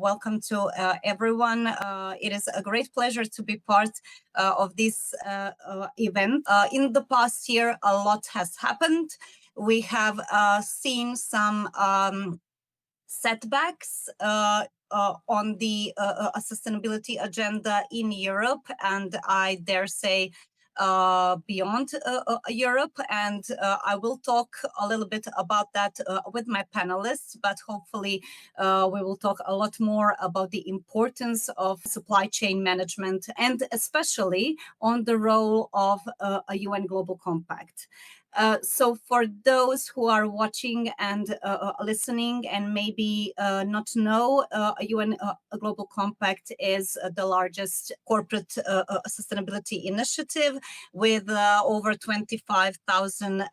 Welcome to everyone. It is a great pleasure to be part of this event. In the past year, a lot has happened. We have seen some setbacks on the sustainability agenda in Europe, and I dare say beyond Europe. And I will talk a little bit about that with my panelists, but hopefully we will talk a lot more about the importance of supply chain management and especially on the role of a UN Global Compact. So for those who are watching and listening and maybe not know, a UN Global Compact is the largest corporate sustainability initiative with over 25,000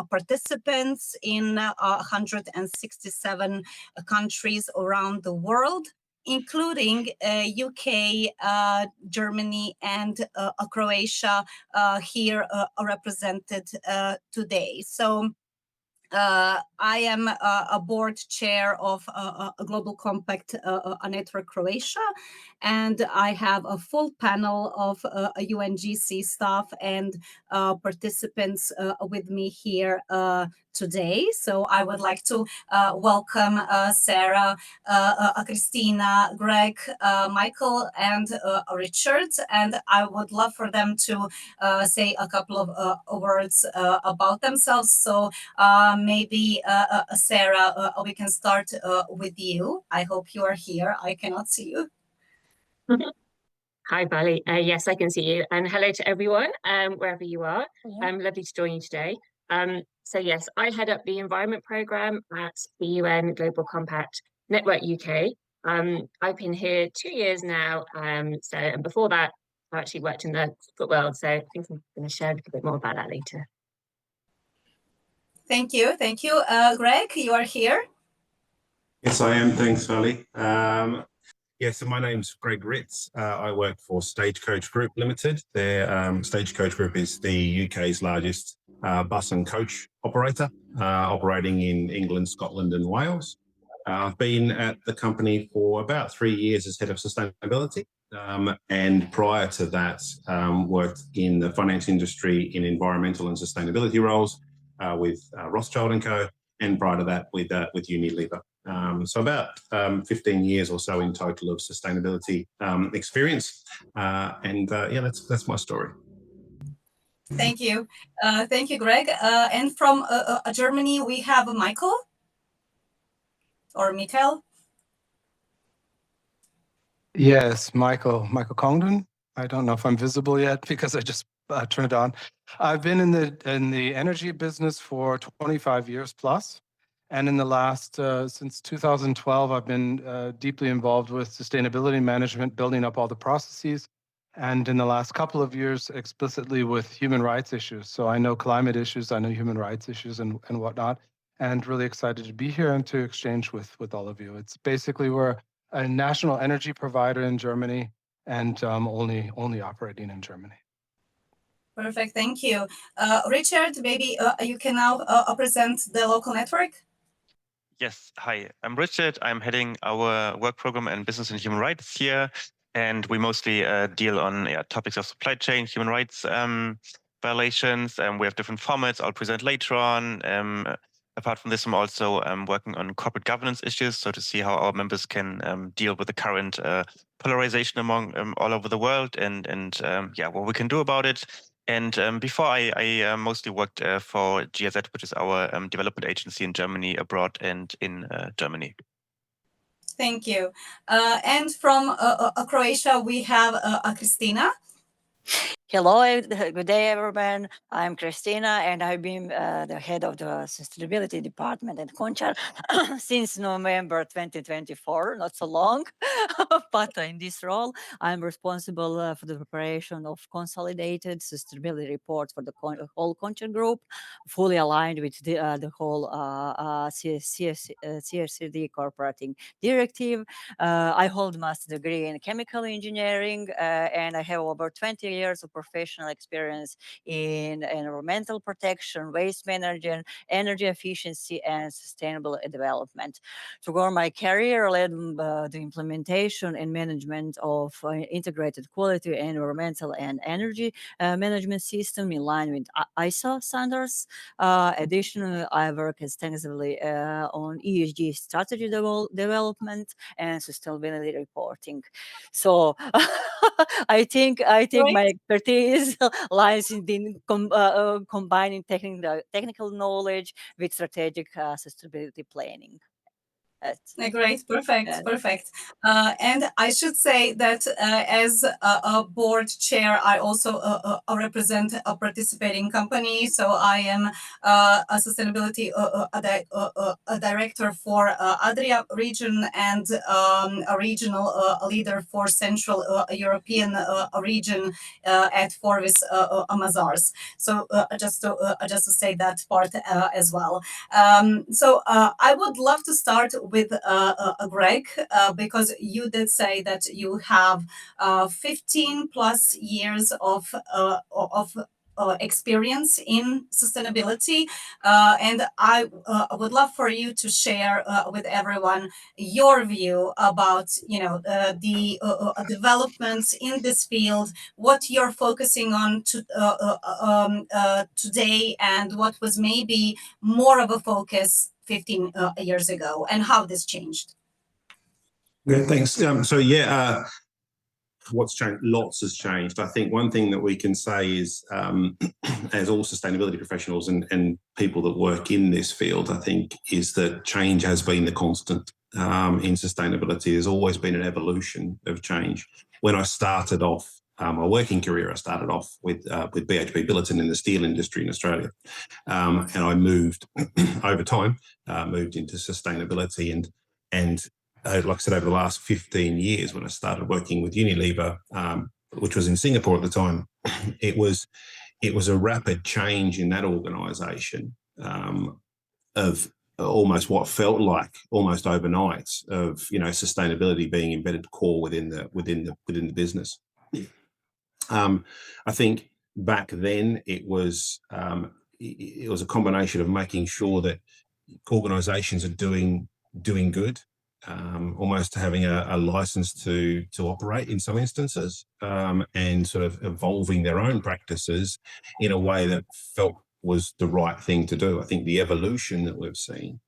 participants in 167 countries around the world, including UK, Germany, and Croatia here represented today. So I am a board chair of a Global Compact Network Croatia, and I have a full panel of UNGC staff and participants with me here today. So I would like to welcome Sarah, Kristina, Greg, Michael, and Richard, and I would love for them to say a couple of words about themselves. So maybe Sarah, we can start with you. I hope you are here. I cannot see you. Hi, Vali. Yes, I can see you. And hello to everyone, wherever you are. Lovely to join you today. So yes, I head up the environment program at the UN Global Compact Network UK. I've been here 2 years now. And before that, I actually worked in the corporate world. So I think I'm going to share a little bit more about that later. Thank you. Thank you. Greg, you are here. Yes, I am. Thanks, Vali. So my name's Greg Ritt. I work for Stagecoach Group Limited. Stagecoach Group is the UK's largest bus and coach operator, operating in England, Scotland and Wales. I've been at the company for about 3 years as head of sustainability. And prior to that, worked in the finance industry in environmental and sustainability roles with Rothschild & Co. And prior to that with Unilever. So about 15 years or so in total of sustainability experience. That's my story. Thank you. Thank you, Greg. And from Germany, we have Michael or Michael. Yes, Michael Congdon. I don't know if I'm visible yet because I just turned it on. I've been in the energy business for 25 years plus. And in the last, since 2012, I've been deeply involved with sustainability management, building up all the processes. And in the last couple of years, explicitly with human rights issues. So I know climate issues, I know human rights issues and whatnot. And really excited to be here and to exchange with all of you. It's basically, we're a national energy provider in Germany and only operating in Germany. Perfect, thank you. Richard, maybe you can now present the local network. Yes, hi, I'm Richard. I'm heading our work program and business and human rights here. And we mostly deal on topics of supply chain, human rights violations. We have different formats I'll present later on. Apart from this, I'm also working on corporate governance issues, so to see how our members can deal with the current polarization among all over the world and what we can do about it. And before I mostly worked for GIZ, which is our development agency in Germany, abroad and in Germany. Thank you. And from Croatia, we have Kristina. Hello, good day, everyone. I'm Kristina, and I've been the head of the sustainability department at KONČAR since November 2024, not so long, but in this role, I'm responsible for the preparation of consolidated sustainability report for the whole KONČAR group, fully aligned with the whole CSRD corporating directive. I hold a master's degree in chemical engineering, and I have over 20 years of professional experience in environmental protection, waste management, energy efficiency, and sustainable development. Throughout my career, I led the implementation and management of integrated quality, environmental, and energy management system in line with ISO standards. Additionally, I work extensively on ESG strategy development and sustainability reporting. So I think Right. my expertise lies in combining technical knowledge with strategic sustainability planning. Great, perfect, Yeah. perfect. And I should say that as a board chair, I also represent a participating company. So I am a sustainability a director for Adria region and a regional leader for Central European region at Forvis Mazars. So just to say that part as well. So I would love to start with Greg, because you did say that you have 15 plus years of experience in sustainability, and I would love for you to share with everyone your view about the developments in this field, what you're focusing on today, and what was maybe more of a focus 15 years ago, and how this changed. Yeah, thanks. What's changed? Lots has changed. I think one thing that we can say is, as all sustainability professionals and people that work in this field, I think, is that change has been the constant in sustainability. There's always been an evolution of change. When I started off my working career, I started off with BHP Billiton in the steel industry in Australia, and I moved over time, moved into sustainability and like I said, over the last 15 years, when I started working with Unilever, which was in Singapore at the time, it was a rapid change in that organisation of almost what felt like almost overnight of sustainability being embedded core within the business. I think back then it was a combination of making sure that organisations are doing good. Almost having a license to operate in some instances, and sort of evolving their own practices in a way that felt was the right thing to do. I think the evolution that we've seen,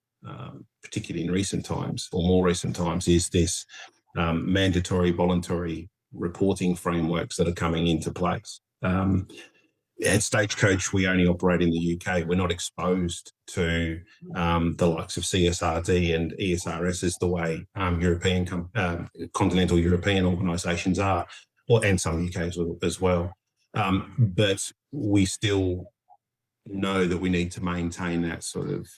particularly in recent times or more recent times, is this mandatory voluntary reporting frameworks that are coming into place. At Stagecoach, we only operate in the UK. We're not exposed to the likes of CSRD and ESRS as the way continental European organisations are, and some UK as well. But we still know that we need to maintain that sort of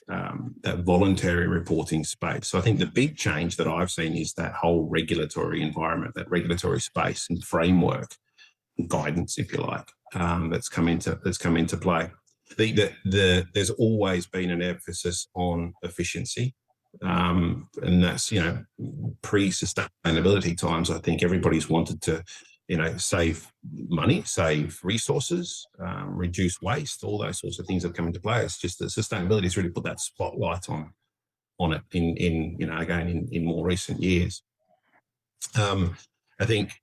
that voluntary reporting space. So I think the big change that I've seen is that whole regulatory environment, that regulatory space and framework, guidance, if you like, that's come into play. I think that there's always been an emphasis on efficiency, and that's pre-sustainability times. I think everybody's wanted to save money, save resources, reduce waste. All those sorts of things have come into play. It's just that sustainability has really put that spotlight on it in more recent years. I think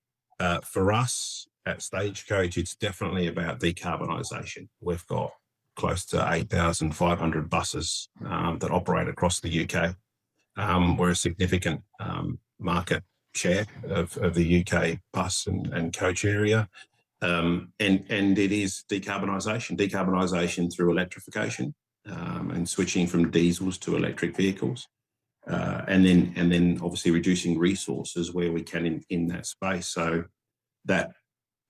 for us at Stagecoach, it's definitely about decarbonisation. We've got close to 8,500 buses that operate across the UK. We're a significant market share of the UK bus and coach area. And it is decarbonisation through electrification, and switching from diesels to electric vehicles. And then obviously reducing resources where we can in that space. So that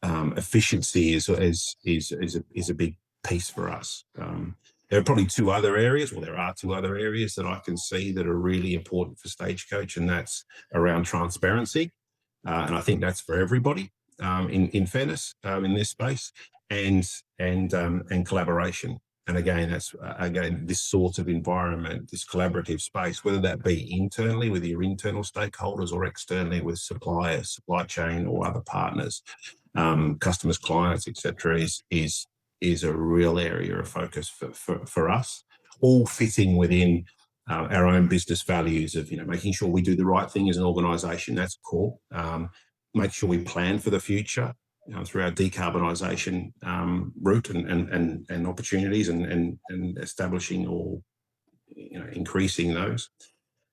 efficiency is a big piece for us. There are probably two other areas that I can see that are really important for Stagecoach, and that's around transparency. And I think that's for everybody, in fairness, in this space, and collaboration. And again, that's this sort of environment, this collaborative space, whether that be internally with your internal stakeholders or externally with suppliers, supply chain, or other partners, customers, clients, etc., is a real area of focus for us, all fitting within our own business values of making sure we do the right thing as an organisation. That's core. Make sure we plan for the future. Through our decarbonisation route and opportunities and establishing or increasing those.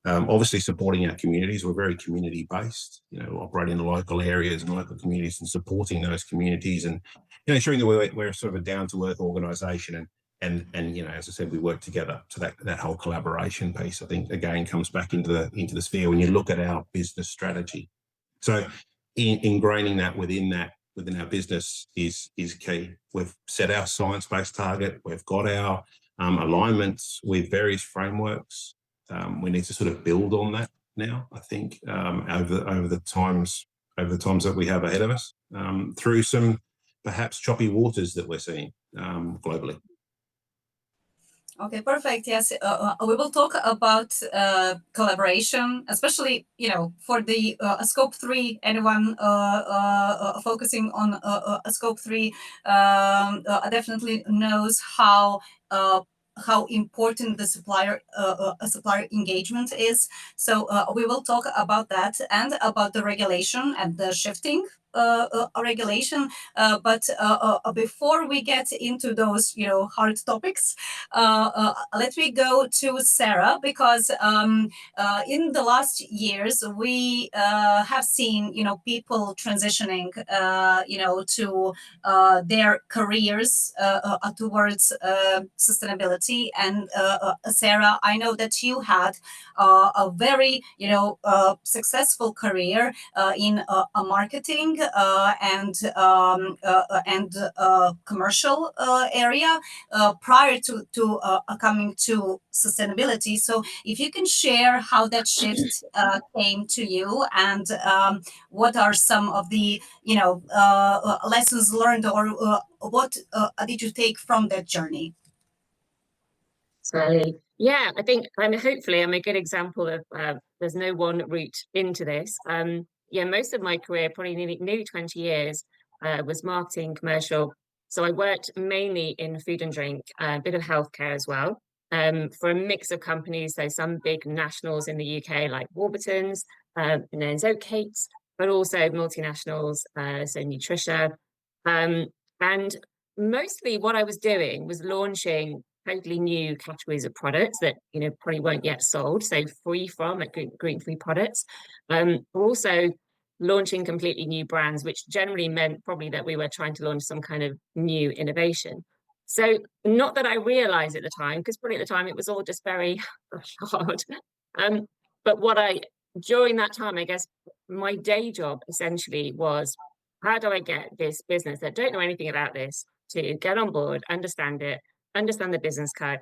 Obviously supporting our communities. We're very community based, operating in the local areas and local communities and supporting those communities and ensuring that we're sort of a down to earth organisation and as I said, we work together. So that whole collaboration piece, I think, again, comes back into the sphere when you look at our business strategy. So ingraining that within our business is key. We've set our science-based target. We've got our alignments with various frameworks. We need to sort of build on that now, I think, over the times that we have ahead of us, through some perhaps choppy waters that we're seeing globally. Okay, perfect. Yes, we will talk about collaboration, especially for the scope 3. Anyone focusing on scope 3 definitely knows how important the supplier engagement is. So we will talk about that and about the regulation and the shifting regulation. But before we get into those hard topics, let me go to Sarah, because in the last years we have seen people transitioning to their careers towards sustainability. And Sarah, I know that you had a very successful career in marketing and commercial area prior to coming to sustainability. So if you can share how that shift came to you, and what are some of the lessons learned, or what did you take from that journey? So yeah, I think hopefully I'm a good example of there's no one route into this. Yeah, most of my career, probably nearly 20 years, was marketing, commercial. So I worked mainly in food and drink, a bit of healthcare as well, for a mix of companies. So some big nationals in the UK like Warburton's, and then Oatcakes, but also multinationals, so Nutricia. And mostly what I was doing was launching totally new categories of products that probably weren't yet sold, so free from gluten-free products. Also launching completely new brands, which generally meant probably that we were trying to launch some kind of new innovation. So not that I realized at the time, because probably at the time it was all just very hard. But during that time, I guess my day job essentially was, how do I get this business that don't know anything about this to get on board, understand it, understand the business card,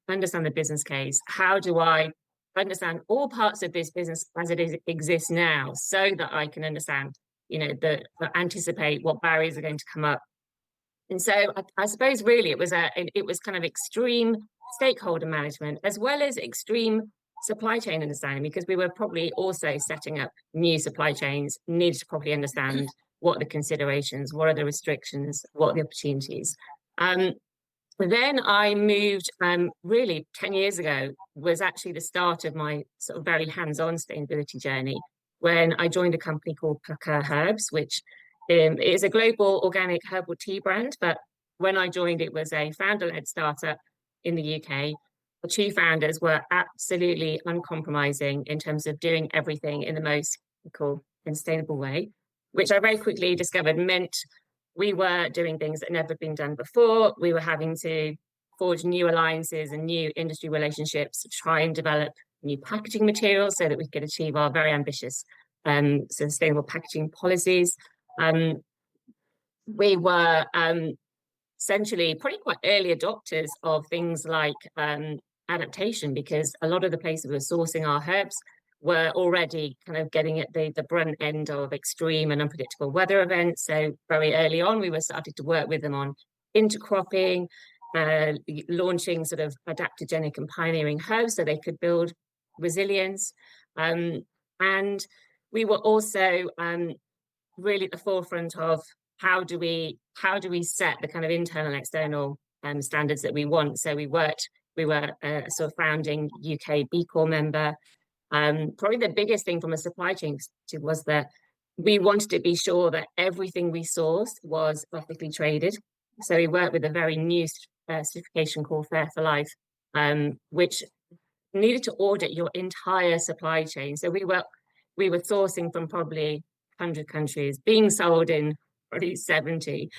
understand the business case? How do I understand all parts of this business as it exists now, so that I can understand, anticipate what barriers are going to come up? And so I suppose really it was kind of extreme stakeholder management as well as extreme supply chain understanding, because we were probably also setting up new supply chains, needed to probably understand what are the considerations, what are the restrictions, what are the opportunities. Then I moved, really 10 years ago was actually the start of my sort of very hands-on sustainability journey, when I joined a company called Pucker Herbs, which is a global organic herbal tea brand. But when I joined, it was a founder-led startup in the UK. The two founders were absolutely uncompromising in terms of doing everything in the most ethical and sustainable way, which I very quickly discovered meant we were doing things that had never been done before. We were having to forge new alliances and new industry relationships to try and develop new packaging materials so that we could achieve our very ambitious sustainable packaging policies. We were essentially pretty quite early adopters of things like adaptation, because a lot of the places we were sourcing our herbs were already kind of getting at the brunt end of extreme and unpredictable weather events. So very early on, we were starting to work with them on intercropping, launching sort of adaptogenic and pioneering hubs so they could build resilience. And we were also really at the forefront of how do we set the kind of internal and external standards that we want. So we were a sort of founding UK B Corp member. Probably the biggest thing from a supply chain perspective was that we wanted to be sure that everything we sourced was ethically traded. So we worked with a very new certification called Fair for Life, which needed to audit your entire supply chain. So we were sourcing from probably 100 countries, being sold in probably 70.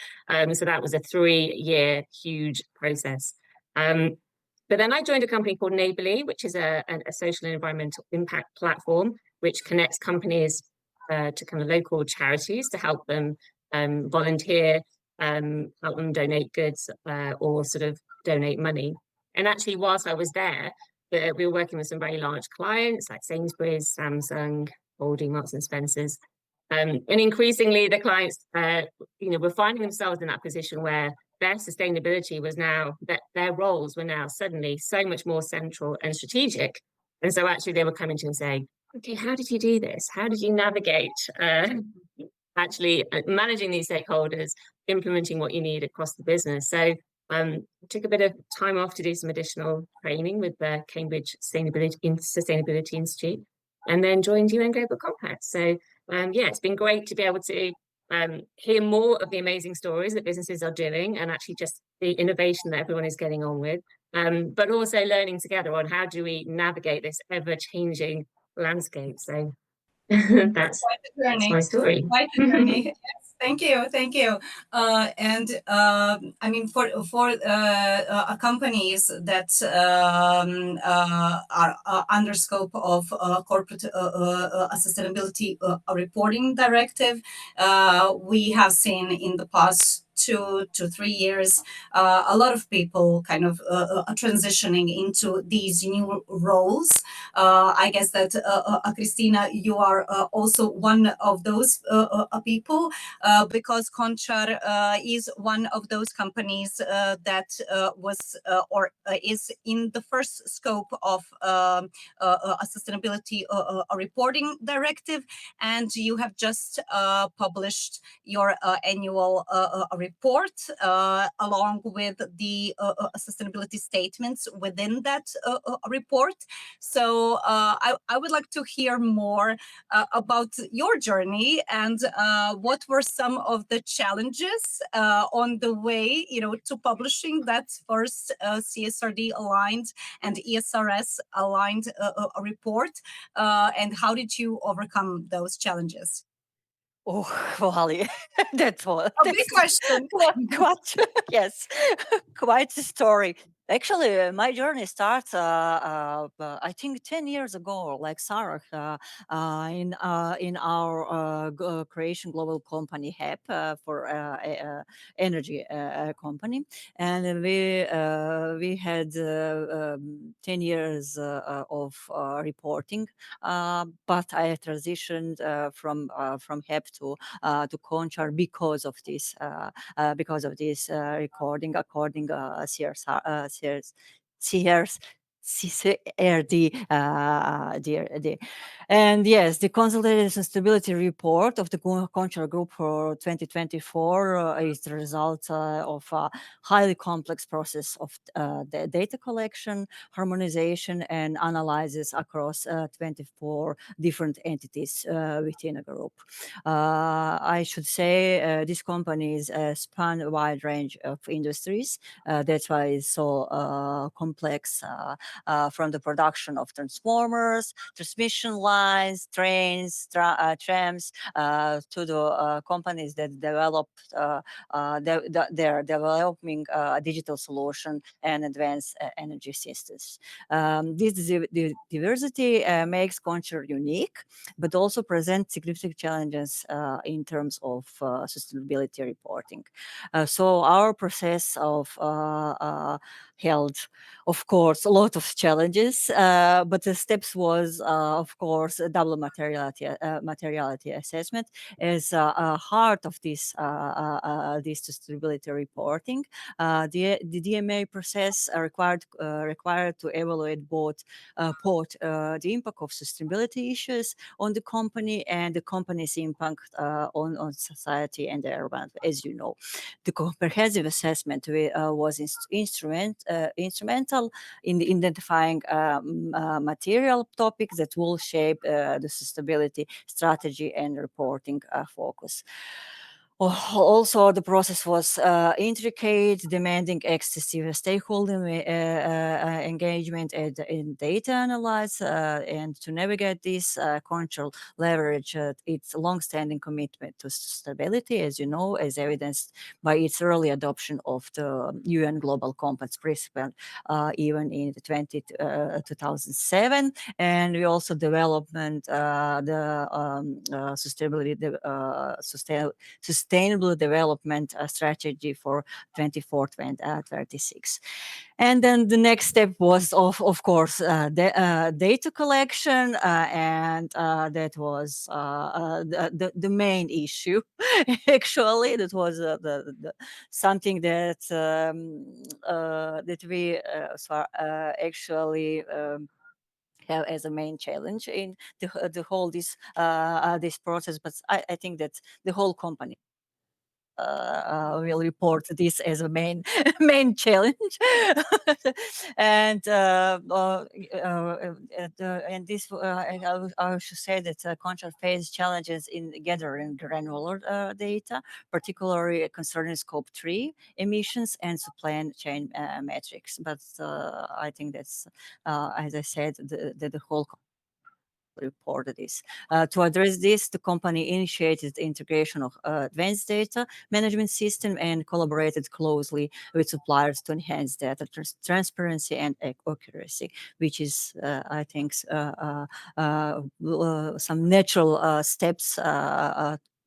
So that was a 3-year huge process. But then I joined a company called Neighbourly, which is a social and environmental impact platform, which connects companies to kind of local charities to help them volunteer, help them donate goods or sort of donate money. And actually, whilst I was there, we were working with some very large clients like Sainsbury's, Samsung, Aldi, Marks and Spencer's. And increasingly, the clients, were finding themselves in that position where their sustainability was now, that their roles were now suddenly so much more central and strategic. And so actually they were coming to and saying, okay, how did you do this? How did you navigate actually managing these stakeholders, implementing what you need across the business? So took a bit of time off to do some additional training with the Cambridge Sustainability Institute, and then joined UN Global Compact. So it's been great to be able to hear more of the amazing stories that businesses are doing, and actually just the innovation that everyone is getting on with, but also learning together on how do we navigate this ever-changing landscape. So that's my story. Quite a journey. Yes, thank you. I mean, for companies that are under scope of corporate sustainability reporting directive, we have seen in the past 2 to 3 years, a lot of people kind of transitioning into these new roles. I guess that Kristina, you are also one of those people, because KONČAR is one of those companies that was or is in the first scope of a sustainability reporting directive, and you have just published your annual report along with the sustainability statements within that report. So I would like to hear more about your journey and what were some of the challenges on the way, to publishing that first CSRD aligned and ESRS aligned report, and how did you overcome those challenges? Oh, Vali, that's A big question. quite, yes, quite a story. Actually, my journey starts, I think, 10 years ago, like Sarah, in our creation global company HEP for energy company, and we had 10 years of reporting, but I transitioned from HEP to KONČAR because of this recording according CSRD, and yes, the consolidated sustainability report of the KONČAR Group for 2024 is the result of a highly complex process of the data collection, harmonization, and analysis across 24 different entities within a group. I should say these companies span a wide range of industries. That's why it's so complex, from the production of transformers, transmission lines, trains, trams, to the companies that they're developing a digital solution and advanced energy systems. This diversity makes KONČAR unique, but also presents significant challenges in terms of sustainability reporting. So our process of held, of course, a lot of of challenges, but the steps was, of course, a double materiality assessment as a heart of this sustainability reporting. The DMA process required to evaluate both the impact of sustainability issues on the company and the company's impact on society and the environment. As you know, the comprehensive assessment was instrumental in identifying material topics that will shape the sustainability strategy and reporting focus. Also, the process was intricate, demanding excessive stakeholder engagement and data analysis. And to navigate this, KONČAR leveraged its long-standing commitment to sustainability, as you know, as evidenced by its early adoption of the UN Global Compact principle, even in 2007. And we also developed the sustainable development strategy for 2024-2036. And then the next step was, of course, data collection, and that was the main issue. Actually, that was something that we actually have as a main challenge in the whole this process. But I think that the whole company will report this as a main challenge. And this I should say that KONČAR faced challenges in gathering granular data, particularly concerning Scope 3 emissions and supply chain metrics. But I think that's, as I said, the whole reported this. To address this, the company initiated the integration of advanced data management system and collaborated closely with suppliers to enhance data transparency and accuracy, which is, I think, some natural steps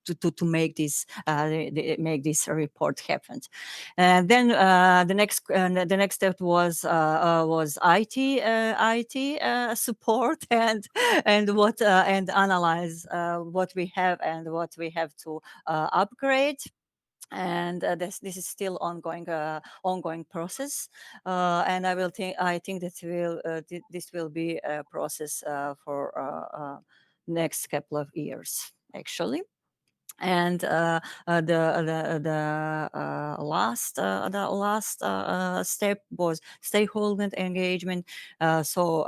to make this report happen. And then the next step was IT support and analyze what we have and what we have to upgrade. And this is still ongoing process, and I think that this will be a process for next couple of years, actually. And the last step was stakeholder engagement. To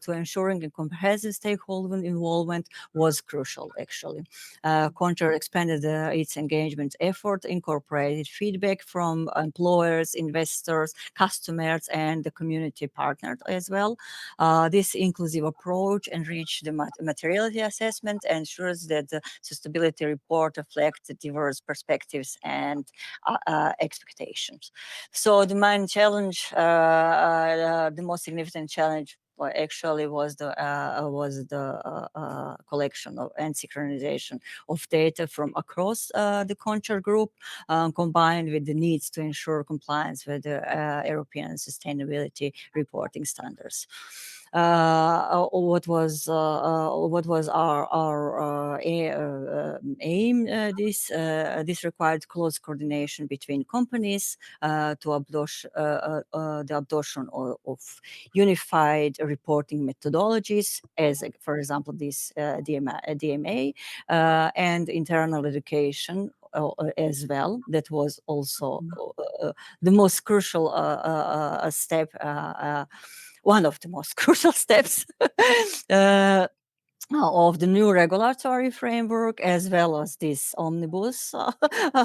ensuring a comprehensive stakeholder involvement was crucial, actually. KONČAR expanded its engagement effort, incorporated feedback from employers, investors, customers, and the community partners as well. This inclusive approach enriched the materiality assessment and ensures that the sustainability report reflects diverse perspectives and expectations. So the main challenge, the most significant challenge, actually was the collection and synchronization of data from across the KONČAR group, combined with the needs to ensure compliance with the European sustainability reporting standards. What was our aim? This required close coordination between companies to the adoption of unified reporting methodologies, as for example this DMA, and internal education as well. That was also the most crucial step. One of the most crucial steps of the new regulatory framework, as well as this omnibus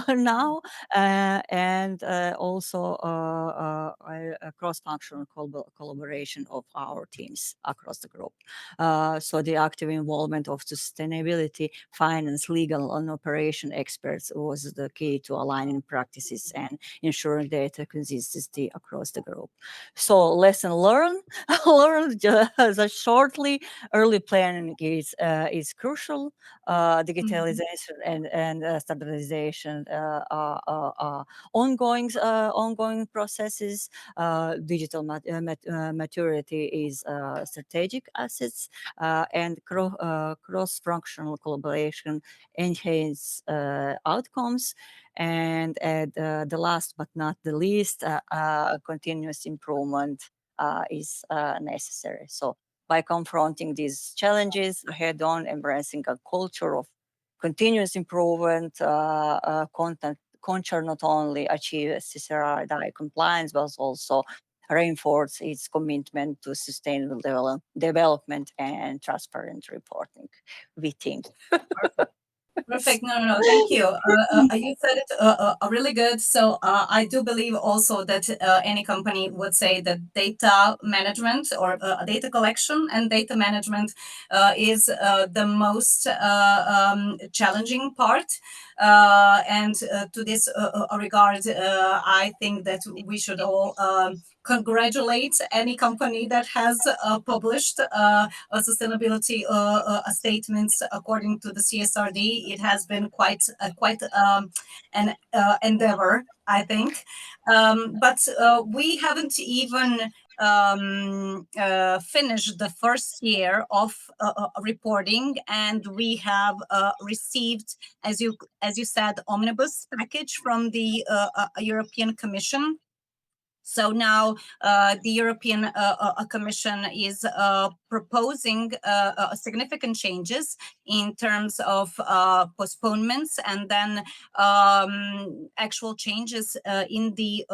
now, and also a cross-functional collaboration of our teams across the group. So the active involvement of sustainability, finance, legal, and operation experts was the key to aligning practices and ensuring data consistency across the group. So lesson learned, just shortly, early planning engagement is crucial. Digitalization and stabilization are ongoing processes. Digital maturity is strategic assets, and cross-functional collaboration enhance outcomes. And the last but not the least, continuous improvement is necessary. So by confronting these challenges head-on, embracing a culture of continuous improvement, KONČAR not only achieves CSRD compliance, but also reinforce its commitment to sustainable development and transparent reporting, we think. Perfect. No, thank you. You said it really good. So I do believe also that any company would say that data management or data collection and data management is the most challenging part. And to this regard, I think that we should all congratulate any company that has published sustainability statements according to the CSRD. It has been quite an endeavor, I think. But we haven't even finished the first year of reporting, and we have received, as you said, omnibus package from the European Commission. So now the European Commission is proposing significant changes in terms of postponements and then actual changes in the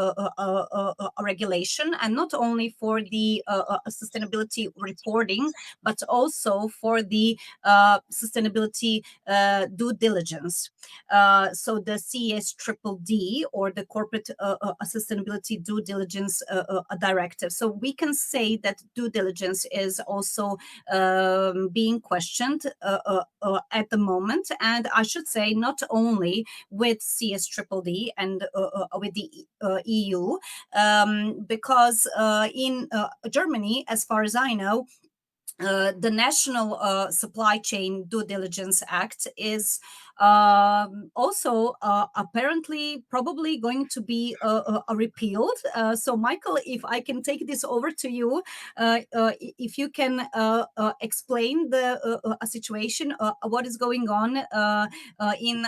regulation, and not only for the sustainability reporting, but also for the sustainability due diligence. So the CSDD, or the Corporate Sustainability Due Diligence Directive. So we can say that due diligence is also being questioned at the moment, and I should say not only with CSDD and with the EU, because in Germany, as far as I know, the National Supply Chain Due Diligence Act is also apparently probably going to be repealed. So Michael, if I can take this over to you, if you can explain the situation, what is going on in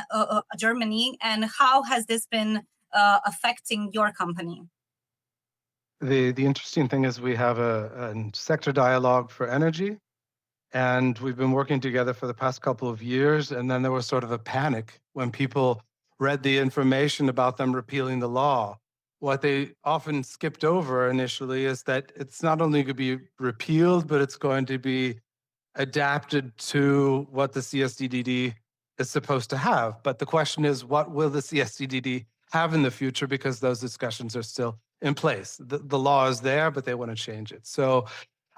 Germany, and how has this been affecting your company? The interesting thing is we have a sector dialogue for energy, and we've been working together for the past couple of years. And then there was sort of a panic when people read the information about them repealing the law. What they often skipped over initially is that it's not only going to be repealed, but it's going to be adapted to what the CSDD is supposed to have. But the question is, what will the CSDD have in the future? Because those discussions are still in place. The law is there, but they want to change it. So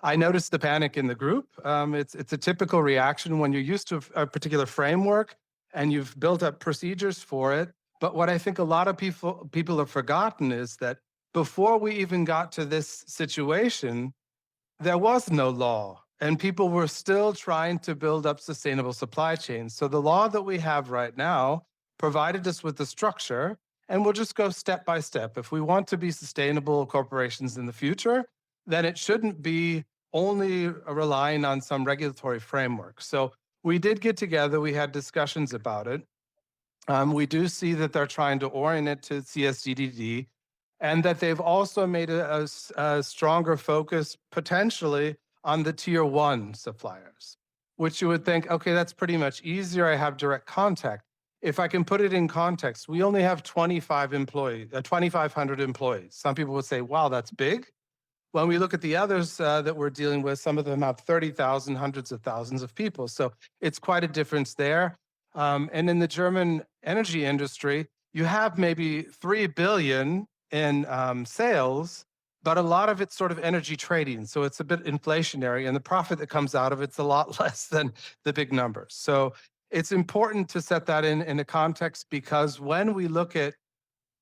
I noticed the panic in the group. It's a typical reaction when you're used to a particular framework and you've built up procedures for it. But what I think a lot of people have forgotten is that before we even got to this situation, there was no law, and people were still trying to build up sustainable supply chains. So the law that we have right now provided us with the structure, and we'll just go step by step. If we want to be sustainable corporations in the future, then it shouldn't be only relying on some regulatory framework. So we did get together, we had discussions about it. We do see that they're trying to orient it to CSDD, and that they've also made a stronger focus potentially on the tier 1 suppliers, which you would think, okay, that's pretty much easier. I have direct contact. If I can put it in context, we only have 2,500 employees. Some people would say, wow, that's big. When we look at the others that we're dealing with, some of them have 30,000, hundreds of thousands of people. So it's quite a difference there. And in the German energy industry, you have maybe 3 billion in sales, but a lot of it's sort of energy trading. So it's a bit inflationary, and the profit that comes out of it's a lot less than the big numbers. So it's important to set that in a context, because when we look at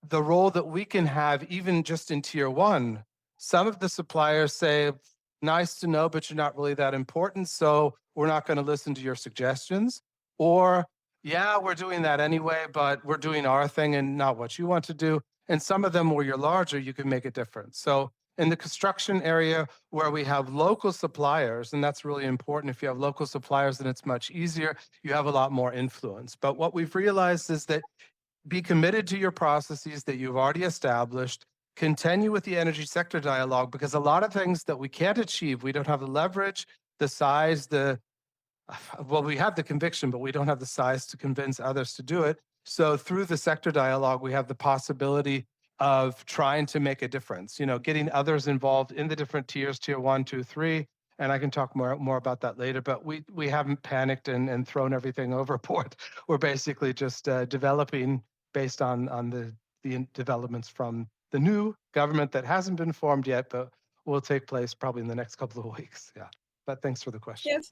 the role that we can have, even just in tier 1, some of the suppliers say, nice to know, but you're not really that important. So we're not going to listen to your suggestions, or yeah, we're doing that anyway, but we're doing our thing and not what you want to do. And some of them where you're larger, you can make a difference. So in the construction area where we have local suppliers, and that's really important. If you have local suppliers, then it's much easier. You have a lot more influence. But what we've realized is that be committed to your processes that you've already established. Continue with the energy sector dialogue, because a lot of things that we can't achieve, we don't have the leverage, the size, well, we have the conviction, but we don't have the size to convince others to do it. So through the sector dialogue, we have the possibility of trying to make a difference, getting others involved in the different tiers, tier 1, 2, 3. And I can talk more about that later, but we haven't panicked and thrown everything overboard. We're basically just developing based on the developments from the new government that hasn't been formed yet, but will take place probably in the next couple of weeks. Yeah, but thanks for the question. Yes.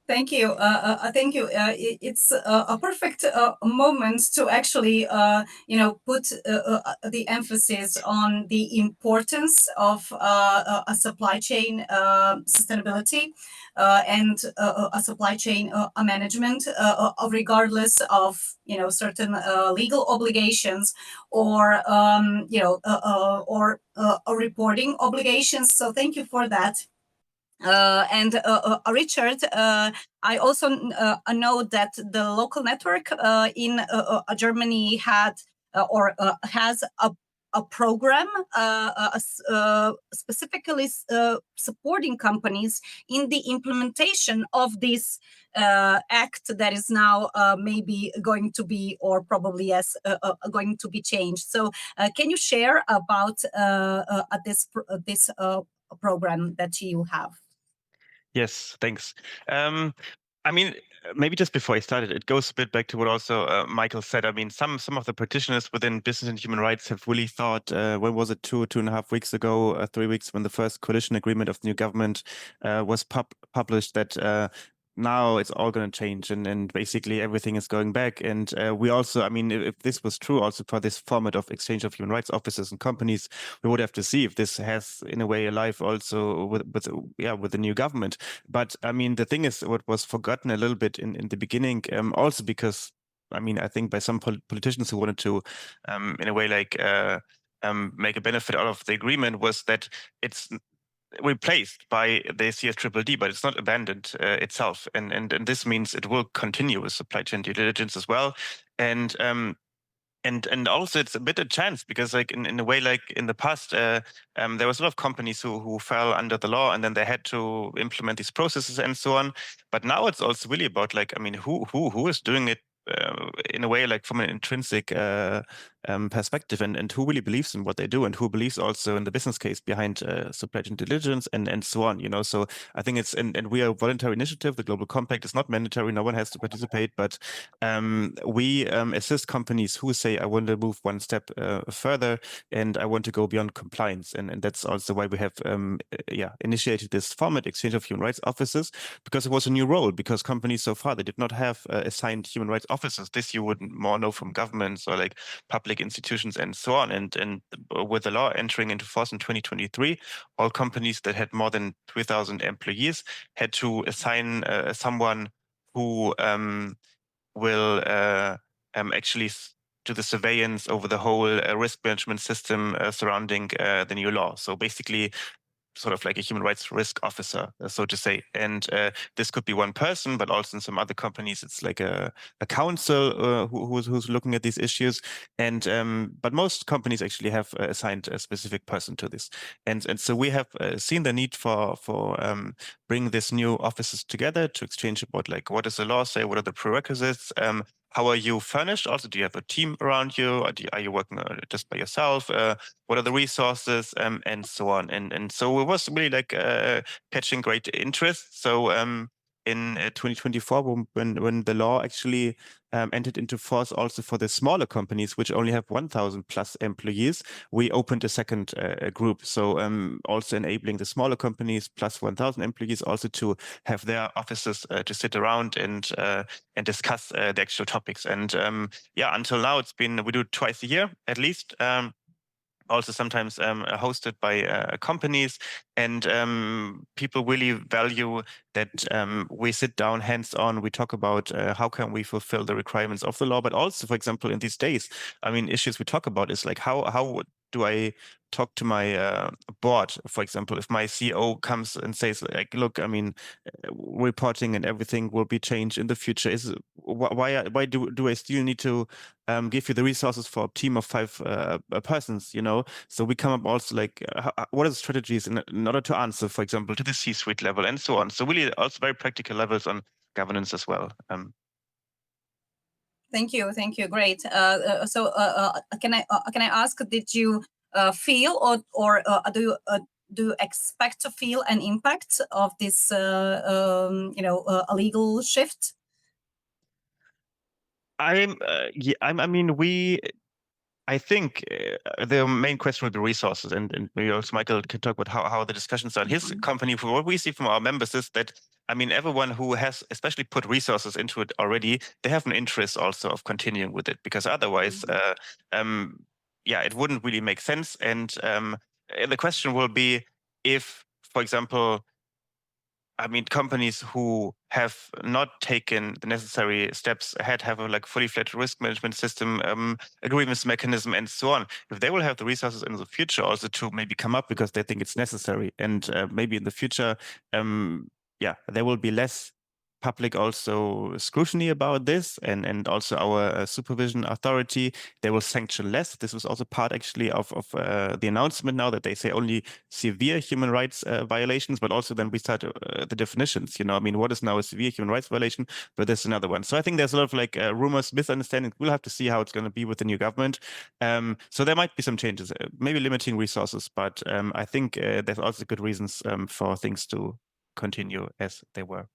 Thank you. Thank you. It's a perfect moment to actually, put the emphasis on the importance of a supply chain sustainability and a supply chain management, regardless of certain legal obligations or reporting obligations. So thank you for that. And Richard, I also know that the local network in Germany had or has a program specifically supporting companies in the implementation of this act that is now maybe going to be, or probably yes, going to be changed. So can you share about this program that you have? Yes, thanks. I mean, maybe just before I started, it goes a bit back to what also Michael said. I mean, some of the practitioners within business and human rights have really thought, when was it, 2.5 weeks ago, 3 weeks, when the first coalition agreement of the new government was published, that now it's all going to change and basically everything is going back. And we also, I mean, if this was true also for this format of exchange of human rights officers and companies, we would have to see if this has in a way a life also with the new government. But I mean, the thing is, what was forgotten a little bit in the beginning, also because, I mean, I think by some politicians who wanted to, in a way, like make a benefit out of the agreement, was that it's replaced by the CSDDD, but it's not abandoned itself, and this means it will continue with supply chain due diligence as well, and also it's a bit a chance, because like in a way, like in the past, there was a lot of companies who fell under the law, and then they had to implement these processes and so on. But now it's also really about, like, I mean, who is doing it in a way, like from an intrinsic perspective, and who really believes in what they do, and who believes also in the business case behind supply chain diligence and so on. So I think it's and we are a voluntary initiative. The Global Compact is not mandatory; no one has to participate. But we assist companies who say, I want to move one step further, and I want to go beyond compliance, and that's also why we have initiated this format, exchange of human rights officers, because it was a new role. Because companies so far, they did not have assigned human rights officers. This you would more know from governments or like public institutions and so on. And with the law entering into force in 2023, all companies that had more than 3,000 employees had to assign someone who will actually do the surveillance over the whole risk management system surrounding the new law. So basically, sort of like a human rights risk officer, so to say. And this could be one person, but also in some other companies, it's like a council who's looking at these issues. And but most companies actually have assigned a specific person to this. And so we have seen the need for bringing these new offices together to exchange about, like, what does the law say? What are the prerequisites? How are you furnished? Also, do you have a team around you? Or are you working just by yourself? What are the resources? And so on. And so it was really like catching great interest. So in 2024, when the law actually entered into force also for the smaller companies, which only have 1,000 plus employees, we opened a second group. So also enabling the smaller companies plus 1,000 employees also to have their offices to sit around and discuss the actual topics. And until now, we do it twice a year at least. also sometimes hosted by companies, and people really value that we sit down hands-on, we talk about how can we fulfill the requirements of the law, but also, for example, in these days, I mean, issues we talk about is like how do I talk to my board, for example, if my CEO comes and says like, look, I mean, reporting and everything will be changed in the future. Why do I still need to give you the resources for a team of 5 persons, you know? So we come up also like, what are the strategies in order to answer, for example, to the C-suite level and so on. So really also very practical levels on governance as well. Thank you, great. So can I ask, did you feel or do you expect to feel an impact of this, a legal shift? I think the main question would be resources, and maybe also Michael can talk about how the discussions are in his company. For what we see from our members is that, I mean, everyone who has especially put resources into it already, they have an interest also of continuing with it, because otherwise, it wouldn't really make sense. And the question will be if, for example, I mean, companies who have not taken the necessary steps ahead, have a like fully fledged risk management system, agreements mechanism, and so on. If they will have the resources in the future also to maybe come up because they think it's necessary, and maybe in the future, there will be less public also scrutiny about this, and also our supervision authority, they will sanction less. This was also part actually of the announcement now, that they say only severe human rights violations, but also then we start the definitions, you know, I mean, what is now a severe human rights violation, but there's another one. So I think there's a lot of like rumors, misunderstandings. We'll have to see how it's going to be with the new government. So there might be some changes, maybe limiting resources, but I think there's also good reasons for things to continue as they were.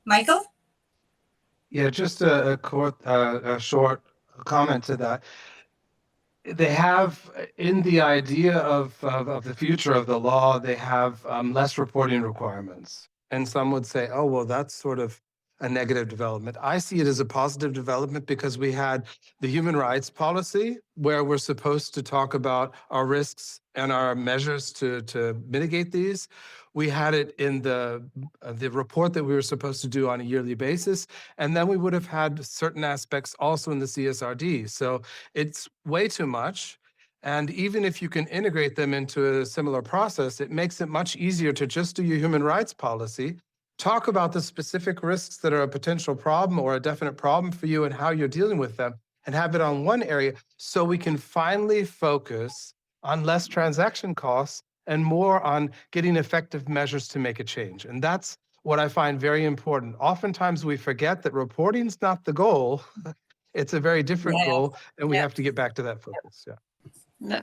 Michael? Yeah, just a short comment to that. They have, in the idea of the future of the law, they have less reporting requirements. And some would say, oh, well, that's sort of a negative development. I see it as a positive development because we had the human rights policy where we're supposed to talk about our risks and our measures to mitigate these. We had it in the report that we were supposed to do on a yearly basis. And then we would have had certain aspects also in the CSRD. So it's way too much. And even if you can integrate them into a similar process, it makes it much easier to just do your human rights policy, talk about the specific risks that are a potential problem or a definite problem for you and how you're dealing with them, and have it on one area so we can finally focus on less transaction costs and more on getting effective measures to make a change. And that's what I find very important. Oftentimes we forget that reporting is not the goal. It's a very different goal, and we have to get back to that focus. Yeah.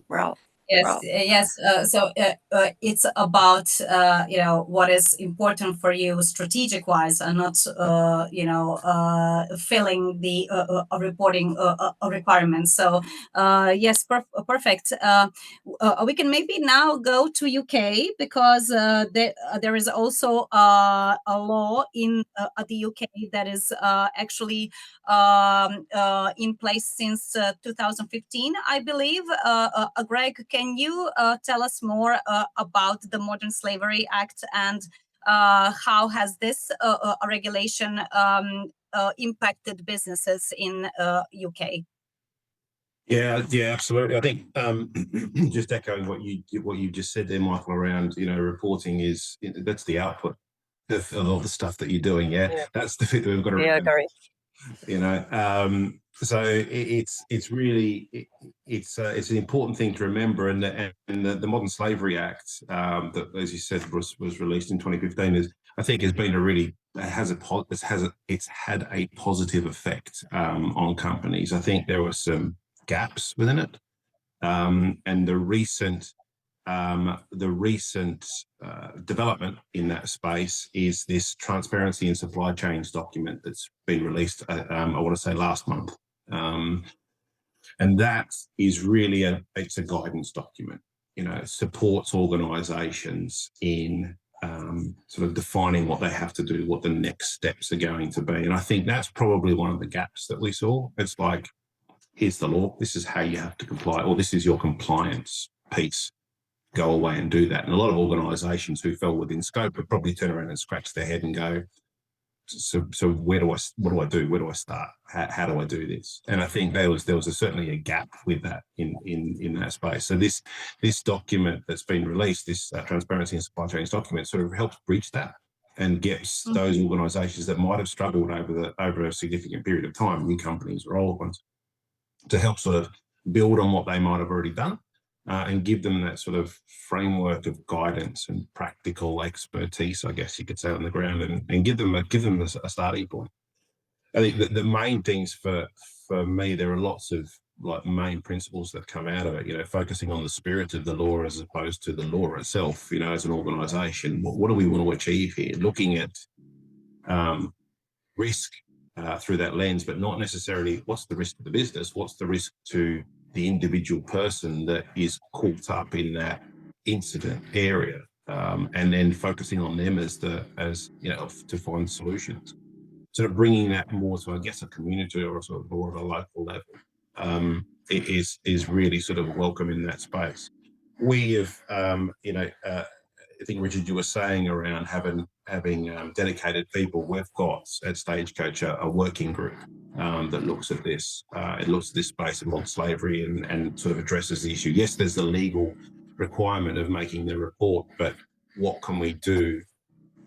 Wow. Yes. So it's about what is important for you strategic wise, and not filling the reporting requirements. So yes, perfect. We can maybe now go to UK, because there is also a law in the UK that is actually in place since 2015, I believe. Greg, can you tell us more about the Modern Slavery Act, and how has this regulation impacted businesses in UK? Yeah, absolutely. I think just echoing what you just said there, Michael, around reporting that's the output of all the stuff that you're doing. Yeah. That's the bit that we've got to remember. So it's really an important thing to remember, and the Modern Slavery Act that, as you said, was released in 2015 I think has been it's had a positive effect on companies. I think there were some gaps within it, and the recent development in that space is this transparency in supply chains document that's been released, I want to say last month. And that is really it's a guidance document, it supports organizations in sort of defining what they have to do, what the next steps are going to be. And I think that's probably one of the gaps that we saw. It's like, here's the law, this is how you have to comply, or this is your compliance piece. Go away and do that. And a lot of organisations who fell within scope would probably turn around and scratch their head and go, so what do I do? Where do I start? How do I do this? And I think there was certainly a gap with that in that space. So this document that's been released, this transparency and supply chains document, sort of helps bridge that and gets those organisations that might have struggled over a significant period of time, new companies or old ones, to help sort of build on what they might have already done. And give them that sort of framework of guidance and practical expertise, I guess you could say, on the ground, and give them a starting point. I think the main things for me, there are lots of like main principles that come out of it. You know, focusing on the spirit of the law as opposed to the law itself. You know, as an organisation, what do we want to achieve here? Looking at risk through that lens, but not necessarily what's the risk to the business, what's the risk to the individual person that is caught up in that incident area, and then focusing on them as you know, to find solutions. Sort of bringing that more to, I guess, a community or sort of more of a local level, it is really sort of welcome in that space. We have, you know, I think, Richard, you were saying around having dedicated people. We've got at Stagecoach a working group that looks at this. It looks at this space of modern slavery and sort of addresses the issue. Yes, there's the legal requirement of making the report, but what can we do?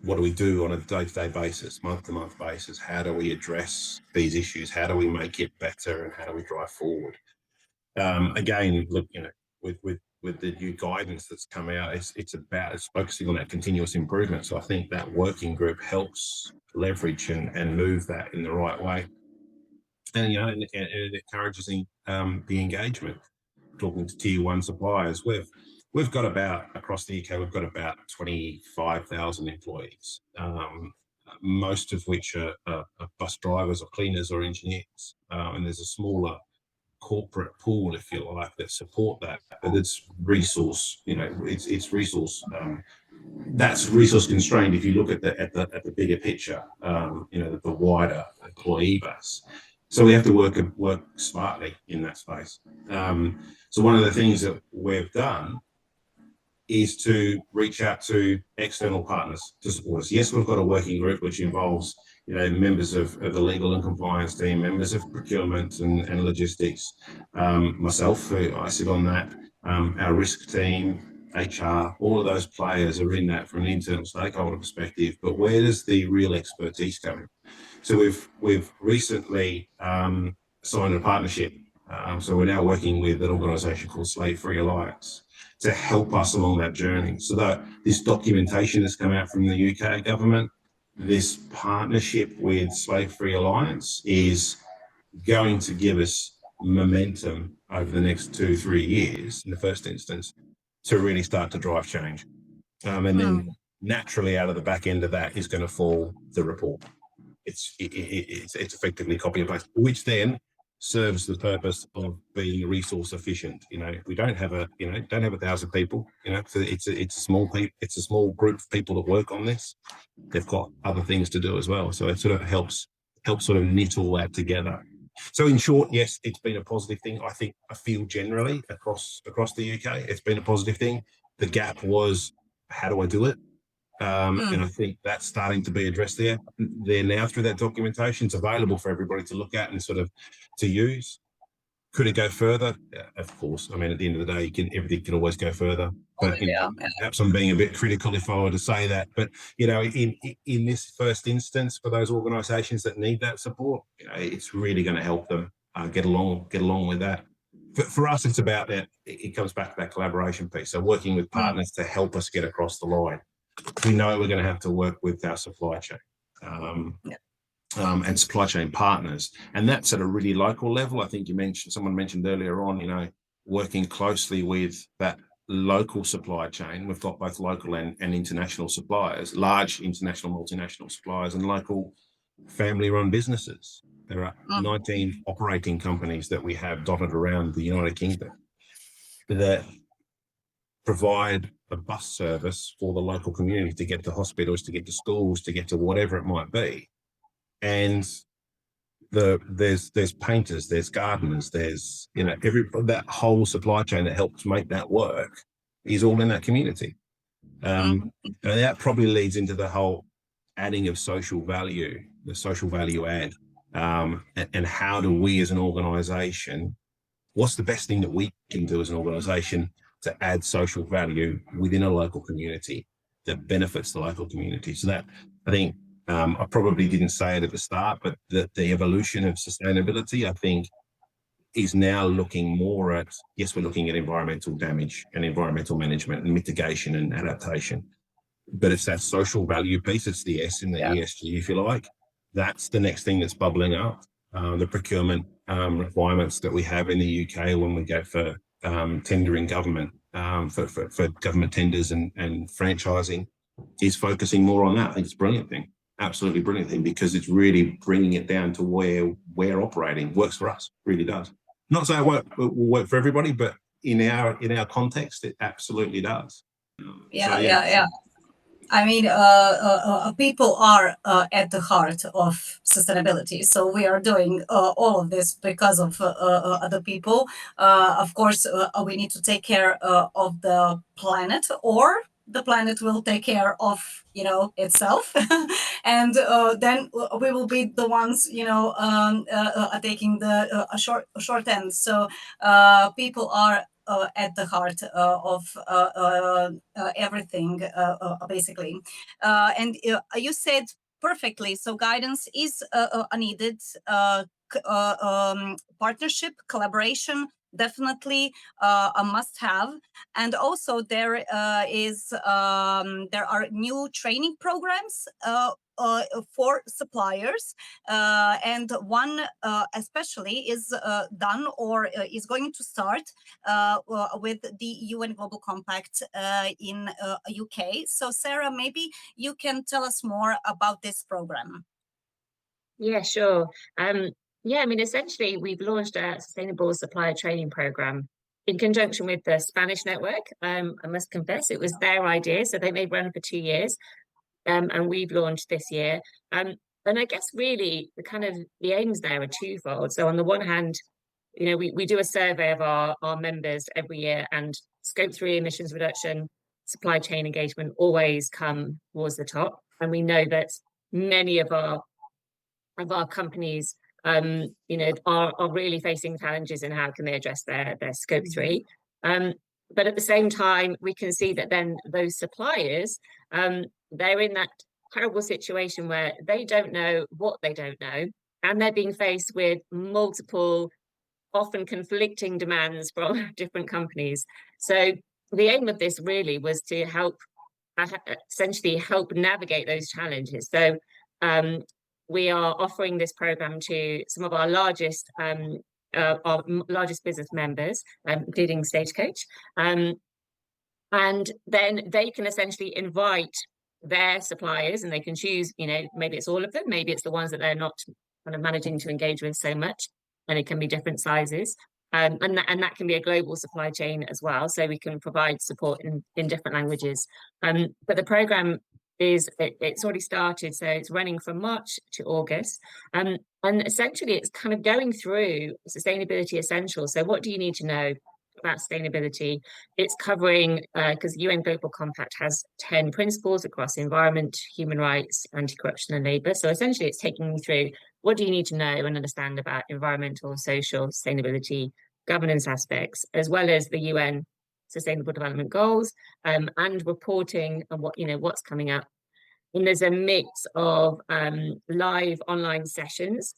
What do we do on a day-to-day basis, month-to-month basis? How do we address these issues? How do we make it better, and how do we drive forward? Again, look, you know, with the new guidance that's come out, it's focusing on that continuous improvement. So I think that working group helps leverage and move that in the right way. And, you know, and it encourages the engagement, talking to tier one suppliers. We've got about, across the UK, we've got about 25,000 employees, most of which are bus drivers or cleaners or engineers. And there's a smaller corporate pool, if you like, that support that, but it's resource, you know, it's resource, that's resource constrained if you look at the bigger picture, you know, the wider employee base. So we have to work smartly in that space. So one of the things that we've done is to reach out to external partners to support us. Yes, we've got a working group which involves, you know, members of the legal and compliance team, members of procurement and logistics, myself, I sit on that, our risk team, HR, all of those players are in that from an internal stakeholder perspective. But where does the real expertise come in? So we've recently signed a partnership. So we're now working with an organisation called Slave Free Alliance to help us along that journey. So that this documentation has come out from the UK government. This partnership with Slave Free Alliance is going to give us momentum over the next 2-3 years, in the first instance, to really start to drive change. And then naturally out of the back end of that is going to fall the report. It's effectively copy and paste, which then serves the purpose of being resource efficient. You know, we don't have 1,000 people. You know, so it's a small group of people that work on this. They've got other things to do as well. So it sort of helps sort of knit all that together. So in short, yes, it's been a positive thing. I feel generally across the UK, it's been a positive thing. The gap was, how do I do it? And I think that's starting to be addressed there now through that documentation. It's available for everybody to look at and sort of to use. Could it go further? Yeah, of course. I mean, at the end of the day, everything can always go further. But perhaps I'm being a bit critical if I were to say that. But you know, in this first instance, for those organisations that need that support, you know, it's really going to help them get along with that. For us, it's about that. It comes back to that collaboration piece. So working with partners to help us get across the line. We know we're going to have to work with our supply chain and supply chain partners, and that's at a really local level. I think someone mentioned earlier on, you know, working closely with that local supply chain. We've got both local and international suppliers, large international, multinational suppliers, and local family-run businesses. There are 19 operating companies that we have dotted around the United Kingdom that provide a bus service for the local community to get to hospitals, to get to schools, to get to whatever it might be. And there's painters, there's gardeners, there's, you know, that whole supply chain that helps make that work is all in that community. And that probably leads into the whole adding of social value, the social value add, and how do we as an organization, what's the best thing that we can do as an organization to add social value within a local community that benefits the local community? So that, I think, I probably didn't say it at the start, but the evolution of sustainability, I think, is now looking more at, yes, we're looking at environmental damage and environmental management and mitigation and adaptation. But it's that social value piece, it's the S in the ESG, if you like. That's the next thing that's bubbling up. The procurement requirements that we have in the UK when we go for tendering government, for government tenders and franchising, is focusing more on that. I think it's a brilliant thing, absolutely brilliant thing, because it's really bringing it down to where we're operating. Works for us, really does. Not saying it will work for everybody, but in our context, it absolutely does. Yeah. I mean, people are at the heart of sustainability. So we are doing all of this because of other people. Of course, we need to take care of the planet, or the planet will take care of, you know, itself. And then we will be the ones, you know, taking the short end. So people are at the heart of everything, basically. And you said perfectly. So guidance is needed. Partnership, collaboration, definitely a must-have. And also there are new training programs for suppliers, and one especially is done or is going to start with the UN Global Compact in UK. So Sarah, maybe you can tell us more about this program. Yeah, sure. Yeah, I mean, essentially, we've launched a sustainable supplier training program in conjunction with the Spanish network. I must confess, it was their idea, so they run for 2 years, and we've launched this year. And I guess really the aims there are twofold. So on the one hand, you know, we do a survey of our members every year, and Scope 3 emissions reduction, supply chain engagement always come towards the top. And we know that many of our companies, you know, are really facing challenges in how can they address their Scope 3. But at the same time, we can see that then those suppliers, they're in that terrible situation where they don't know what they don't know, and they're being faced with multiple, often conflicting demands from different companies. So the aim of this really was to essentially help navigate those challenges. So we are offering this program to some of our largest business members, including Stagecoach. And then they can essentially invite their suppliers, and they can choose, you know, maybe it's all of them, maybe it's the ones that they're not kind of managing to engage with so much, and it can be different sizes. And that can be a global supply chain as well, so we can provide support in different languages. But the program it's already started, so it's running from March to August, and essentially it's kind of going through sustainability essentials. So what do you need to know about sustainability? It's covering, because UN Global Compact has 10 principles across environment, human rights, anti-corruption and labour. So essentially it's taking you through what do you need to know and understand about environmental, social, sustainability, governance aspects, as well as the UN Sustainable Development Goals, and reporting on what's coming up. And there's a mix of live online sessions,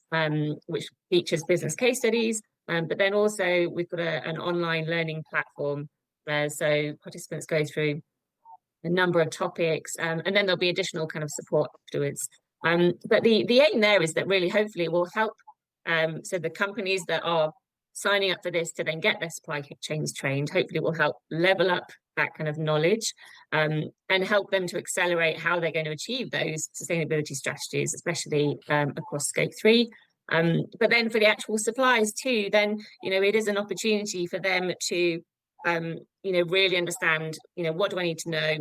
which features business case studies, but then also we've got an online learning platform, so participants go through a number of topics, and then there'll be additional kind of support afterwards. But the aim there is that really, hopefully, it will help. So the companies that are signing up for this to then get their supply chains trained, hopefully will help level up that kind of knowledge, and help them to accelerate how they're going to achieve those sustainability strategies, especially across Scope 3. But then for the actual suppliers too, then, you know, it is an opportunity for them to, you know, really understand, you know, what do I need to know?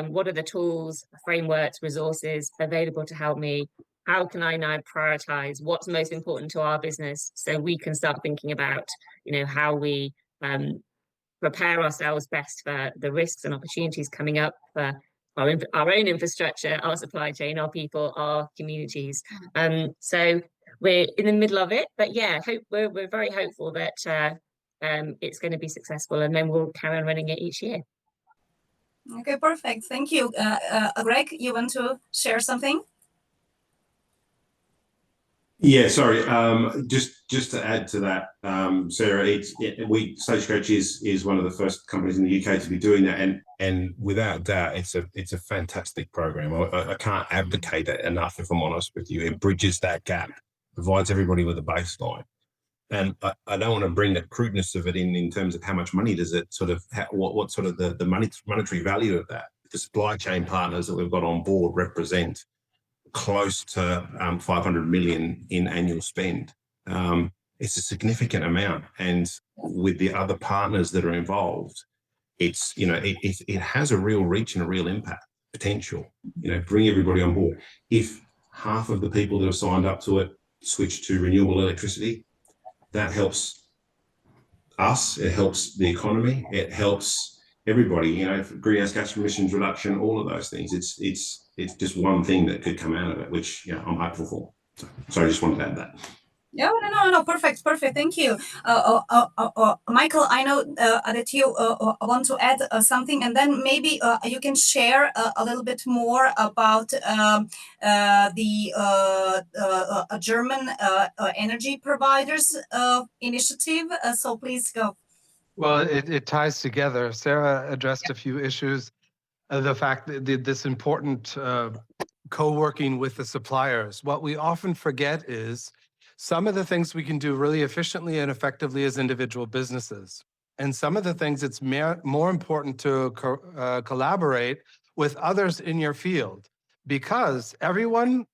What are the tools, frameworks, resources available to help me? how can I now prioritize what's most important to our business so we can start thinking about, how we prepare ourselves best for the risks and opportunities coming up for our own infrastructure, our supply chain, our people, our communities. So we're in the middle of it, but yeah, we're very hopeful that it's going to be successful, and then we'll carry on running it each year. Okay, perfect. Thank you. Greg, you want to share something? Yeah, sorry. Just to add to that, Sarah, Stagecoach is one of the first companies in the UK to be doing that, and without doubt, it's a fantastic program. I can't advocate it enough, if I'm honest with you. It bridges that gap, provides everybody with a baseline, and I don't want to bring the crudeness of it in terms of how much money does it sort of what sort of the monetary value of that. The supply chain partners that we've got on board represent close to 500 million in annual spend. It's a significant amount, and with the other partners that are involved, it's it has a real reach and a real impact potential. Bring everybody on board. If half of the people that have signed up to it switch to renewable electricity, that helps us. It helps the economy. It helps everybody. Greenhouse gas emissions reduction, all of those things. It's just one thing that could come out of it, which I'm hopeful for. So I just wanted to add that. Yeah, no, perfect. Thank you. Michael, I know that you want to add something, and then maybe you can share a little bit more about the German energy providers initiative. So please go. Well, it ties together. Sarah addressed a few issues. The fact that this important co-working with the suppliers. What we often forget is some of the things we can do really efficiently and effectively as individual businesses. And some of the things it's more important to collaborate with others in your field, because everyone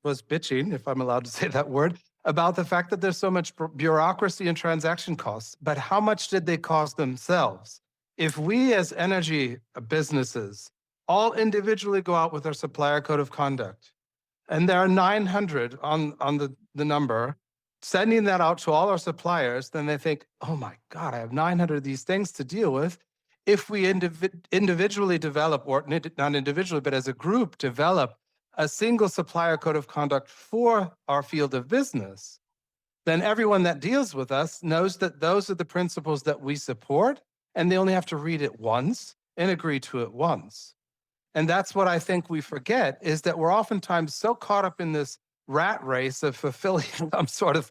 was bitching, if I'm allowed to say that word, about the fact that there's so much bureaucracy and transaction costs. But how much did they cost themselves? If we as energy businesses all individually go out with our supplier code of conduct, and there are 900 on the number, sending that out to all our suppliers, then they think, oh my God, I have 900 of these things to deal with. If we individually develop, or not individually, but as a group, develop a single supplier code of conduct for our field of business, then everyone that deals with us knows that those are the principles that we support, and they only have to read it once and agree to it once. And that's what I think we forget, is that we're oftentimes so caught up in this rat race of fulfilling some sort of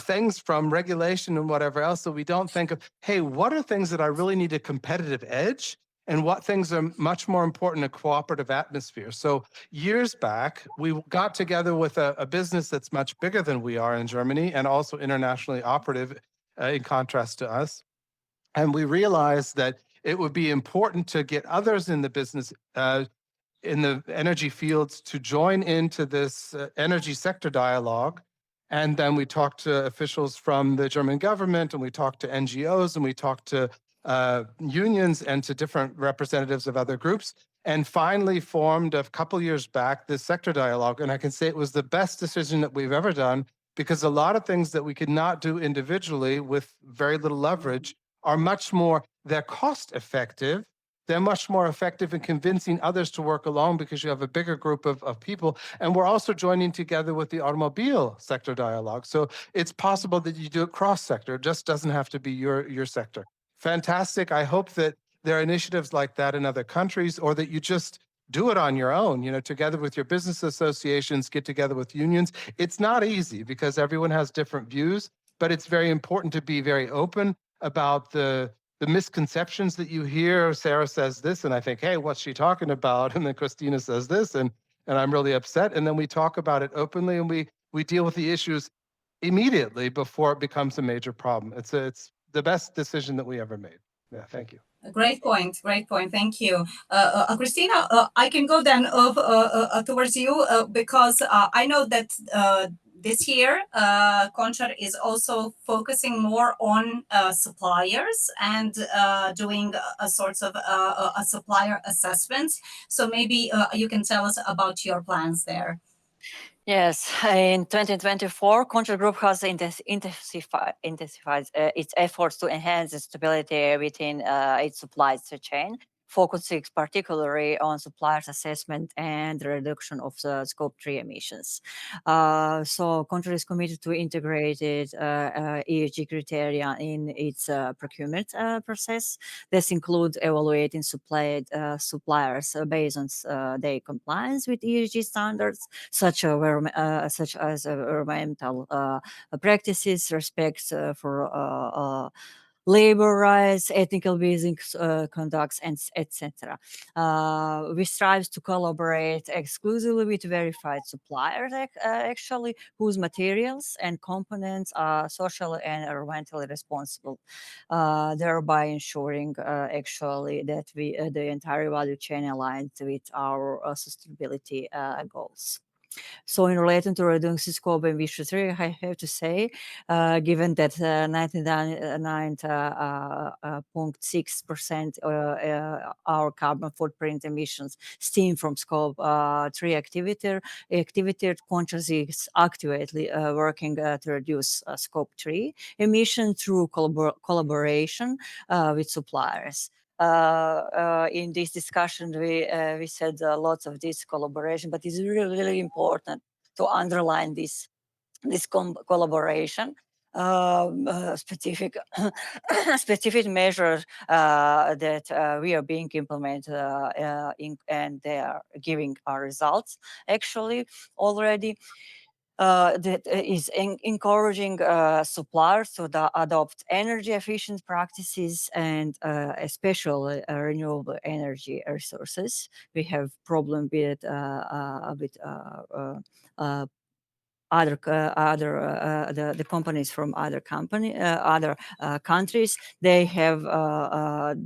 things from regulation and whatever else, that we don't think of, hey, what are things that I really need a competitive edge? And what things are much more important in a cooperative atmosphere? So years back, we got together with a business that's much bigger than we are in Germany, and also internationally operative in contrast to us. And we realized that it would be important to get others in the business, in the energy fields, to join into this energy sector dialogue. And then we talked to officials from the German government, and we talked to NGOs, and we talked to unions and to different representatives of other groups, and finally formed a couple years back this sector dialogue. And I can say it was the best decision that we've ever done, because a lot of things that we could not do individually with very little leverage are much more, they're cost effective. They're much more effective in convincing others to work along, because you have a bigger group of people. And we're also joining together with the automobile sector dialogue. So it's possible that you do it cross-sector. It just doesn't have to be your sector. Fantastic. I hope that there are initiatives like that in other countries, or that you just do it on your own, together with your business associations, get together with unions. It's not easy because everyone has different views, but it's very important to be very open about the misconceptions that you hear. Sarah says this, and I think, hey, what's she talking about? And then Kristina says this, and I'm really upset. And then we talk about it openly, and we deal with the issues immediately before it becomes a major problem. It's the best decision that we ever made. Yeah, thank you. Great point. Thank you. Kristina, I can go then towards you because I know that this year KONČAR is also focusing more on suppliers and doing a sort of a supplier assessment. So maybe you can tell us about your plans there. Yes, in 2024, KONČAR Group has intensified its efforts to enhance the stability within its supply chain, focusing particularly on suppliers' assessment and the reduction of the Scope 3 emissions. So KONČAR is committed to integrated ESG criteria in its procurement process. This includes evaluating suppliers based on their compliance with ESG standards, such as environmental practices, respect for labor rights, ethical business conducts, and etc. We strive to collaborate exclusively with verified suppliers, actually, whose materials and components are socially and environmentally responsible, thereby ensuring actually that the entire value chain aligns with our sustainability goals. So in relation to reducing scope emissions, I have to say, given that 99.6% our carbon footprint emissions stem from scope 3 activity, KONČAR is actively working to reduce scope 3 emission through collaboration with suppliers. In this discussion, we said lots of this collaboration, but it's really, really important to underline this collaboration. Specific specific measures that we are being implemented and they are giving our results actually already. That is encouraging suppliers to adopt energy efficient practices and especially renewable energy resources. We have problem with the companies from other countries. They have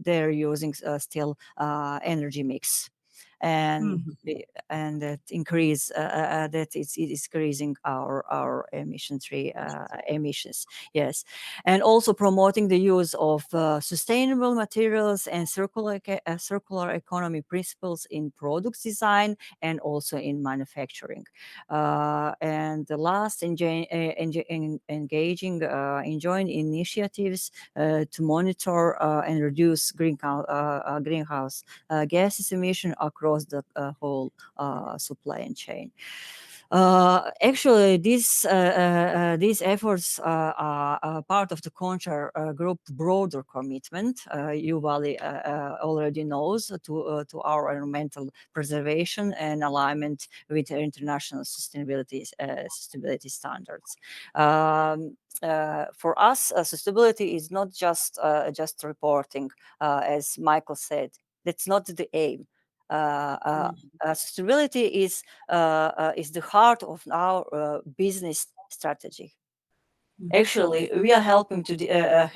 they're using still energy mix, and and that it's increasing our emissions. Yes, and also promoting the use of sustainable materials and circular economy principles in product design and also in manufacturing. And the last, engaging in joint initiatives to monitor and reduce greenhouse gases emission across the whole supply chain. Actually, these efforts are part of the KONČAR Group broader commitment. You, Vali, already knows to our environmental preservation and alignment with international sustainability standards. For us, sustainability is not just reporting, as Michael said. That's not the aim. Sustainability is the heart of our business strategy. Actually, we are helping the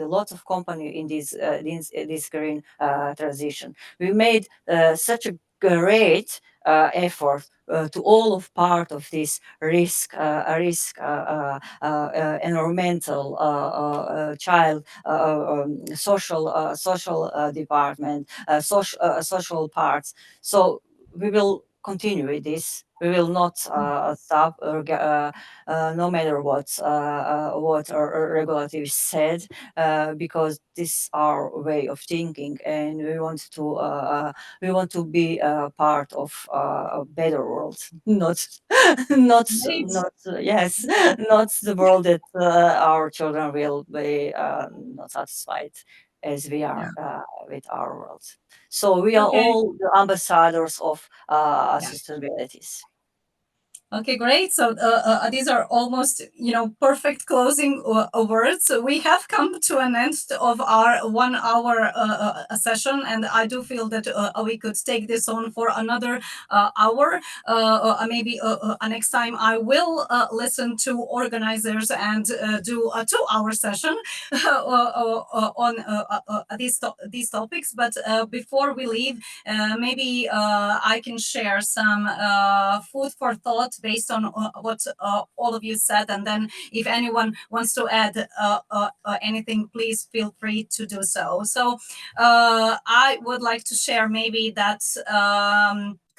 lots of company in this green transition. We made such a great effort to all of part of this environmental child social department social parts. So we will continue with this. We will not stop no matter what our regulators said, because this is our way of thinking, and we want to be part of a better world, not not yes, not the world that our children will be not satisfied as we are with our world. So we are all the ambassadors of sustainabilities. Okay, great. So these are almost, perfect closing words. So we have come to an end of our 1 hour session, and I do feel that we could take this on for another hour. Maybe next time I will listen to organizers and do a 2-hour session on these topics. But before we leave, maybe I can share some food for thought based on what all of you said, and then if anyone wants to add anything, please feel free to do so. So I would like to share maybe that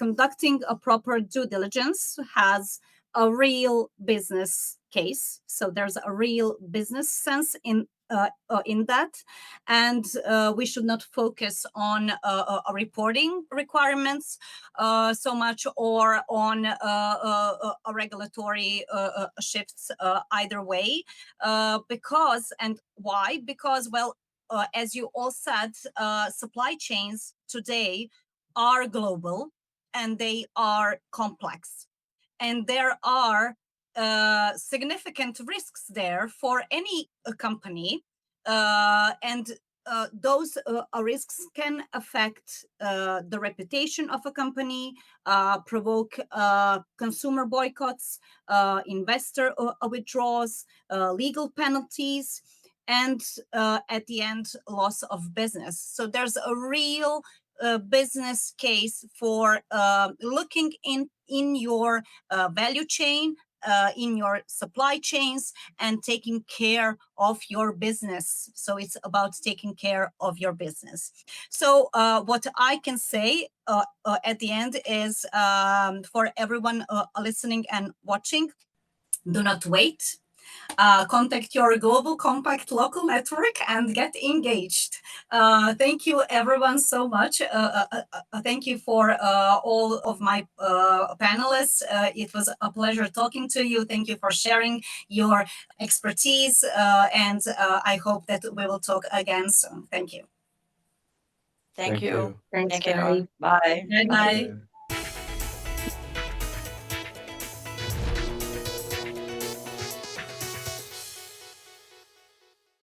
conducting a proper due diligence has a real business case. So there's a real business sense in that, and we should not focus on reporting requirements so much, or on regulatory shifts either way. Because, and why? Because, well, as you all said, supply chains today are global and they are complex, and there are significant risks there for any company, and those risks can affect the reputation of a company, provoke consumer boycotts, investor withdrawals, legal penalties, and at the end, loss of business. So there's a real business case for looking in your value chain, in your supply chains, and taking care of your business. So it's about taking care of your business. So what I can say at the end is, for everyone listening and watching, do not wait. Contact your Global Compact local network and get engaged. Thank you, everyone, so much. Thank you for all of my panelists. It was a pleasure talking to you. Thank you for sharing your expertise, and I hope that we will talk again soon. Thank you. Thank you. Thanks, Thank you. Vali. Bye. Bye.